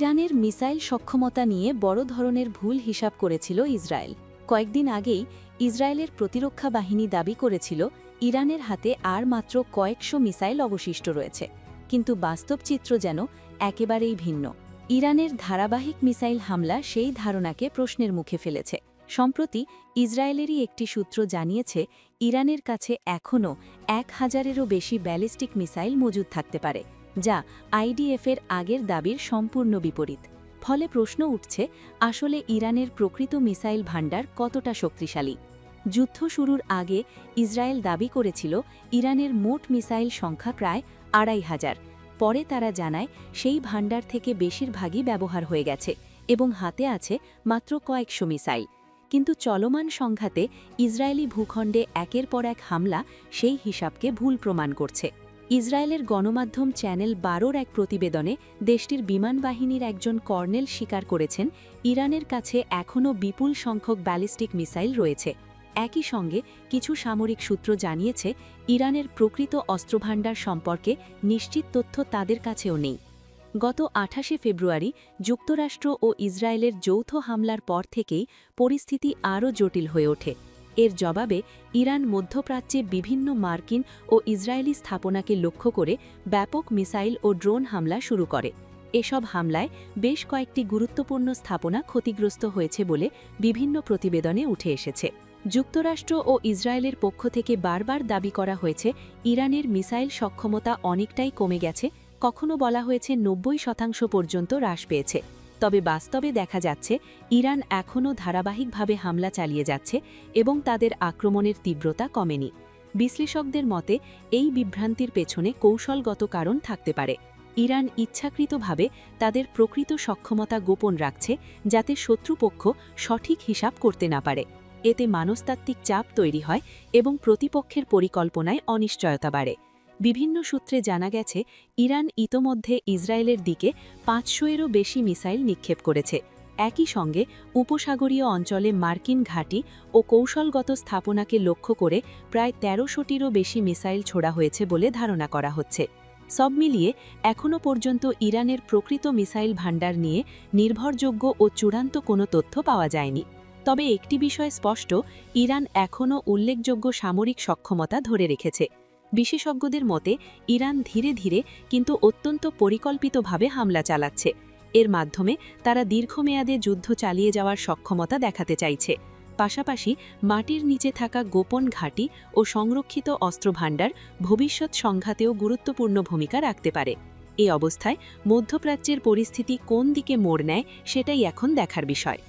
ইরানের মিসাইল সক্ষমতা নিয়ে বড় ধরনের ভুল হিসাব করেছিল ইসরায়েল। কয়েকদিন আগেই ইসরায়েলের প্রতিরক্ষা বাহিনী দাবি করেছিল ইরানের হাতে আর মাত্র কয়েকশো মিসাইল অবশিষ্ট রয়েছে, কিন্তু বাস্তব চিত্র যেন একেবারেই ভিন্ন। ইরানের ধারাবাহিক মিসাইল হামলা সেই ধারণাকে প্রশ্নের মুখে ফেলেছে। সম্প্রতি ইসরায়েলেরই একটি সূত্র জানিয়েছে ইরানের কাছে এখনও 1000-এরও বেশি ব্যালিস্টিক মিসাইল মজুদ থাকতে পারে, যা আইডিএফের আগের দাবির সম্পূর্ণ বিপরীত। ফলে প্রশ্ন উঠছে, আসলে ইরানের প্রকৃত মিসাইল ভাণ্ডার কতটা শক্তিশালী? যুদ্ধ শুরুর আগে ইসরায়েল দাবি করেছিল ইরানের মোট মিসাইল সংখ্যা প্রায় 2500। পরে তারা জানায় সেই ভাণ্ডার থেকে বেশিরভাগই ব্যবহার হয়ে গেছে এবং হাতে আছে মাত্র কয়েকশো মিসাইল। কিন্তু চলমান সংঘাতে ইসরায়েলি ভূখণ্ডে একের পর এক হামলা সেই হিসাবকে ভুল প্রমাণ করছে। ইসরায়েলের গণমাধ্যম চ্যানেল 12-র এক প্রতিবেদনে দেশটির বিমান বাহিনীর একজন কর্নেল স্বীকার করেছেন ইরানের কাছে এখনও বিপুল সংখ্যক ব্যালিস্টিক মিসাইল রয়েছে। একই সঙ্গে কিছু সামরিক সূত্র জানিয়েছে ইরানের প্রকৃত অস্ত্রভাণ্ডার সম্পর্কে নিশ্চিত তথ্য তাদের কাছেও নেই। গত 28শে ফেব্রুয়ারি যুক্তরাষ্ট্র ও ইসরায়েলের যৌথ হামলার পর থেকেই পরিস্থিতি আরও জটিল হয়ে ওঠে। এর জবাবে ইরান মধ্যপ্রাচ্যে বিভিন্ন মার্কিন ও ইসরায়েলি স্থাপনাকে লক্ষ্য করে ব্যাপক মিসাইল ও ড্রোন হামলা শুরু করে। এসব হামলায় বেশ কয়েকটি গুরুত্বপূর্ণ স্থাপনা ক্ষতিগ্রস্ত হয়েছে বলে বিভিন্ন প্রতিবেদনে উঠে এসেছে। যুক্তরাষ্ট্র ও ইসরায়েলের পক্ষ থেকে বারবার দাবি করা হয়েছে ইরানের মিসাইল সক্ষমতা অনেকটাই কমে গেছে, কখনো বলা হয়েছে 90% পর্যন্ত হ্রাস পেয়েছে। তবে বাস্তবে দেখা যাচ্ছে ইরান এখনও ধারাবাহিকভাবে হামলা চালিয়ে যাচ্ছে এবং তাদের আক্রমণের তীব্রতা কমেনি। বিশ্লেষকদের মতে এই বিভ্রান্তির পেছনে কৌশলগত কারণ থাকতে পারে। ইরান ইচ্ছাকৃতভাবে তাদের প্রকৃত সক্ষমতা গোপন রাখছে, যাতে শত্রুপক্ষ সঠিক হিসাব করতে না পারে। এতে মনস্তাত্ত্বিক চাপ তৈরি হয় এবং প্রতিপক্ষের পরিকল্পনায় অনিশ্চয়তা বাড়ে। বিভিন্ন সূত্রে জানা গেছে ইরান ইতোমধ্যে ইসরায়েলের দিকে 500-এরও বেশি মিসাইল নিক্ষেপ করেছে। একই সঙ্গে উপসাগরীয় অঞ্চলে মার্কিন ঘাঁটি ও কৌশলগত স্থাপনাকে লক্ষ্য করে প্রায় 1300-টিরও বেশি মিসাইল ছোড়া হয়েছে বলে ধারণা করা হচ্ছে। সব মিলিয়ে এখনও পর্যন্ত ইরানের প্রকৃত মিসাইল ভাণ্ডার নিয়ে নির্ভরযোগ্য ও চূড়ান্ত কোনো তথ্য পাওয়া যায়নি। তবে একটি বিষয় স্পষ্ট, ইরান এখনও উল্লেখযোগ্য সামরিক সক্ষমতা ধরে রেখেছে। বিশেষজ্ঞদের মতে ইরান ধীরে ধীরে কিন্তু অত্যন্ত পরিকল্পিতভাবে হামলা চালাচ্ছে। এর মাধ্যমে তারা দীর্ঘমেয়াদে যুদ্ধ চালিয়ে যাওয়ার সক্ষমতা দেখাতে চাইছে। পাশাপাশি মাটির নিচে থাকা গোপন ঘাঁটি ও সংরক্ষিত অস্ত্রভাণ্ডার ভবিষ্যৎ সংঘাতেও গুরুত্বপূর্ণ ভূমিকা রাখতে পারে। এই অবস্থায় মধ্যপ্রাচ্যের পরিস্থিতি কোন দিকে মোড় নেয় সেটাই এখন দেখার বিষয়।